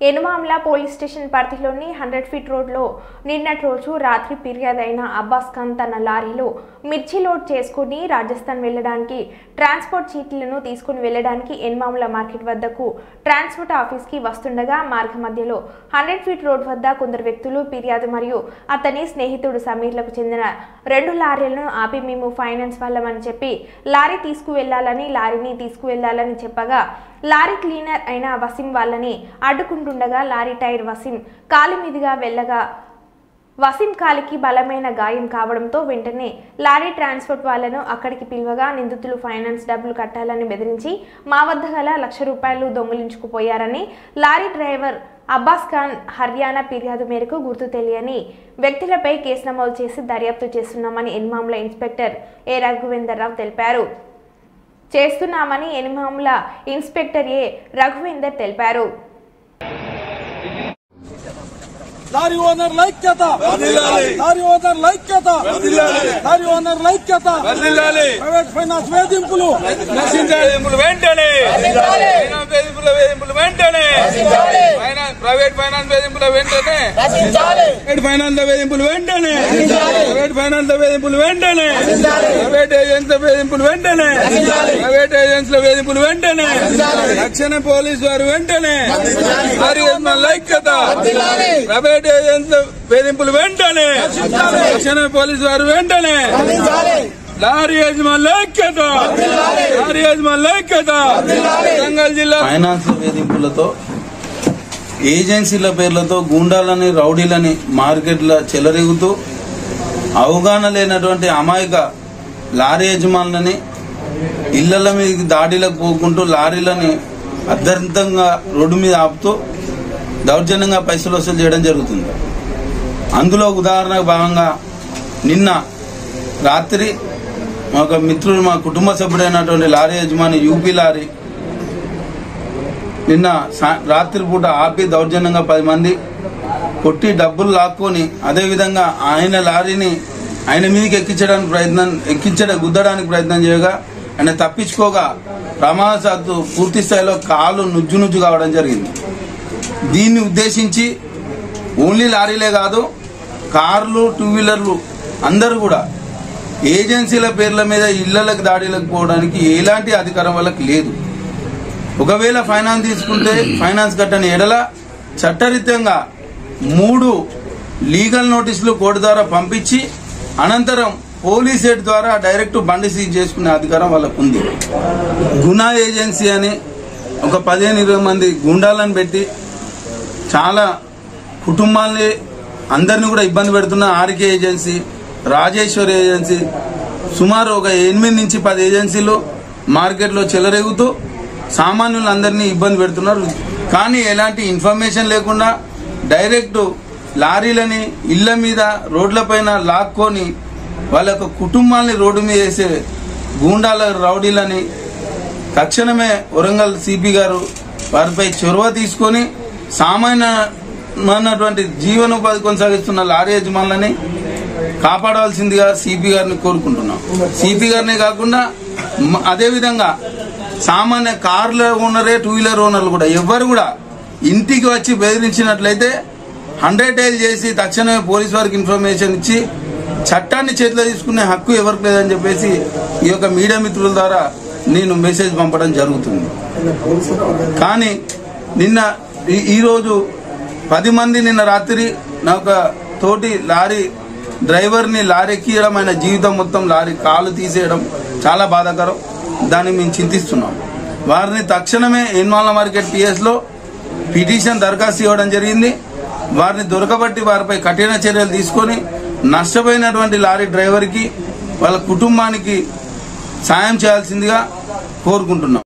ఎనుమామ్ల police station పరిధిలోని 100 feet రోడ్లో నిన్నటి రోజు రాత్రి ఫిర్యాదైన అబ్బాస్ ఖాన్ తన లారీలో మిర్చి లోడ్ చేసుకుని రాజస్థాన్ వెళ్లడానికి ట్రాన్స్పోర్ట్ చీటీలను తీసుకుని వెళ్లడానికి ఎనుమామ్ల మార్కెట్ వద్దకు ట్రాన్స్పోర్ట్ ఆఫీస్కి వస్తుండగా మార్గ మధ్యలో 100 ఫీట్ రోడ్ వద్ద కొందరు వ్యక్తులు ఫిర్యాదు మరియు అతని స్నేహితుడు సమీర్లకు చెందిన 2 లారీలను ఆపి మేము ఫైనాన్స్ వాళ్ళమని చెప్పి లారీని తీసుకువెళ్లాలని చెప్పగా లారీ క్లీనర్ అయిన వసీం వాళ్ళని అడ్డుకుంటుండగా లారీ టైర్ వసీం కాలి మీదుగా వెళ్ళగా వసీం కాలికి బలమైన గాయం కావడంతో వెంటనే లారీ ట్రాన్స్పోర్ట్ వాళ్ళను అక్కడికి పిలువగా నిందితులు ఫైనాన్స్ డబ్బులు కట్టాలని బెదిరించి మా వద్ద గల ₹1,00,000 దొంగిలించుకుపోయారని లారీ డ్రైవర్ అబ్బాస్ ఖాన్ హర్యానా ఫిర్యాదు మేరకు గుర్తు తెలియని వ్యక్తులపై కేసు నమోదు చేసి దర్యాప్తు చేస్తున్నామని ఎనుమామ్ల ఇన్స్పెక్టర్ ఏ రఘువేందర్ రావు తెలిపారు. ఎనుమామ్ల ఇన్స్పెక్టర్ ఏ రఘువేందర్ తెలిపారు. లారీ ఓనర్ లైక్యత ప్రైవేట్ ఫైనాన్స్ వేధింపులు వెంటనే ప్రైవేట్ ఫైనాన్స్ వేధింపుల వెంటనే ప్రైవేట్ ఏజెన్సీల వేధింపులు వెంటనే రక్షణ పోలీసు వారు వెంటనే లైక్యత ప్రైవేట్ ఏజెన్సీల వేధింపులు వెంటనే రక్షణ పోలీసు వారు వెంటనే లారీ యజమానుల ఐక్యత వరంగల్ జిల్లా ఫైనాన్స్ వేధింపులతో ఏజెన్సీల పేర్లతో గూండాలని రౌడీలని మార్కెట్ల చెలరేగుతూ అవగాహన లేనటువంటి అమాయక లారీ యజమానులని ఇళ్ల మీద దాడిలకు పోకుంటూ లారీలని అర్ధంతంగా రోడ్డు మీద ఆపుతూ దౌర్జన్యంగా పైసలు వసూలు చేయడం జరుగుతుంది. అందులో ఉదాహరణకు భాగంగా నిన్న రాత్రి ఒక మిత్రుడు మా కుటుంబ సభ్యుడైనటువంటి లారీ యజమాని యూపీ లారీ నిన్న రాత్రిపూట ఆపి దౌర్జన్యంగా 10 మంది కొట్టి డబ్బులు లాక్కొని అదేవిధంగా ఆయన లారీని ఆయన మీదకి గుద్దడానికి ప్రయత్నం చేయగా ఆయన తప్పించుకోగా ప్రమాదవశాత్తు పూర్తి స్థాయిలో కాలు నుజ్జు కావడం జరిగింది. దీన్ని ఉద్దేశించి ఓన్లీ లారీలే కాదు కార్లు 2 వీలర్లు అందరూ కూడా ఏజెన్సీల పేర్ల మీద ఇళ్లకు దాడిలకు పోవడానికి ఎలాంటి అధికారం వాళ్ళకి లేదు. ఒకవేళ ఫైనాన్స్ తీసుకుంటే ఫైనాన్స్ కట్టని ఎడల చట్టరీత్యంగా 3 లీగల్ నోటీసులు కోర్టు ద్వారా పంపించి అనంతరం పోలీస్ హెడ్ ద్వారా డైరెక్ట్ బండి సీజ్ చేసుకునే అధికారం వాళ్ళకు ఉంది. గునా ఏజెన్సీ అని ఒక 15-20 మంది గుండాలను పెట్టి చాలా కుటుంబాలని అందరినీ కూడా ఇబ్బంది పెడుతున్న ఆర్కే ఏజెన్సీ, రాజేశ్వరి ఏజెన్సీ, సుమారు ఒక 8 నుంచి 10 ఏజెన్సీలు మార్కెట్లో చెలరేగుతూ సామాన్యులందరినీ ఇబ్బంది పెడుతున్నారు. కానీ ఎలాంటి ఇన్ఫర్మేషన్ లేకుండా డైరెక్ట్ లారీలని ఇళ్ల మీద రోడ్లపైన లాక్కొని వాళ్ళ యొక్క కుటుంబాలని రోడ్డు మీద వేసే గూండాల రౌడీలని తక్షణమే వరంగల్ సిపి గారు వారిపై చొరవ తీసుకొని సామాన్యమైనటువంటి జీవనోపాధి కొనసాగిస్తున్న లారీ యజమానులని కాపాడవలసిందిగా సిపి గారిని కోరుకుంటున్నాం. సిపి గారినే కాకుండా అదేవిధంగా సామాన్య కార్ల ఓనరే 2 వీలర్ ఓనర్లు కూడా ఎవరు కూడా ఇంటికి వచ్చి బెదిరించినట్లయితే 100 డైల్ చేసి తక్షణమే పోలీసు వారికి ఇన్ఫర్మేషన్ ఇచ్చి చట్టాన్ని చేతిలో తీసుకునే హక్కు ఎవరికి లేదని చెప్పేసి ఈ యొక్క మీడియా మిత్రుల ద్వారా నేను మెసేజ్ పంపడం జరుగుతుంది. కానీ ఈరోజు 10 మంది నిన్న రాత్రి నా ఒక తోటి లారీ డ్రైవర్ని లారీ ఎక్కియడం, ఆయన జీవితం మొత్తం లారీ కాలు తీసేయడం చాలా బాధాకరం. దాన్ని మేము చింతిస్తున్నాం. వారిని తక్షణమే ఎనుమామ్ల మార్కెట్ PS లో పిటిషన్ దరఖాస్తు ఇవ్వడం జరిగింది. వారిని దొరకబట్టి వారిపై కఠిన చర్యలు తీసుకొని నష్టపోయినటువంటి లారీ డ్రైవర్కి వాళ్ళ కుటుంబానికి సాయం చేయాల్సిందిగా కోరుకుంటున్నాం.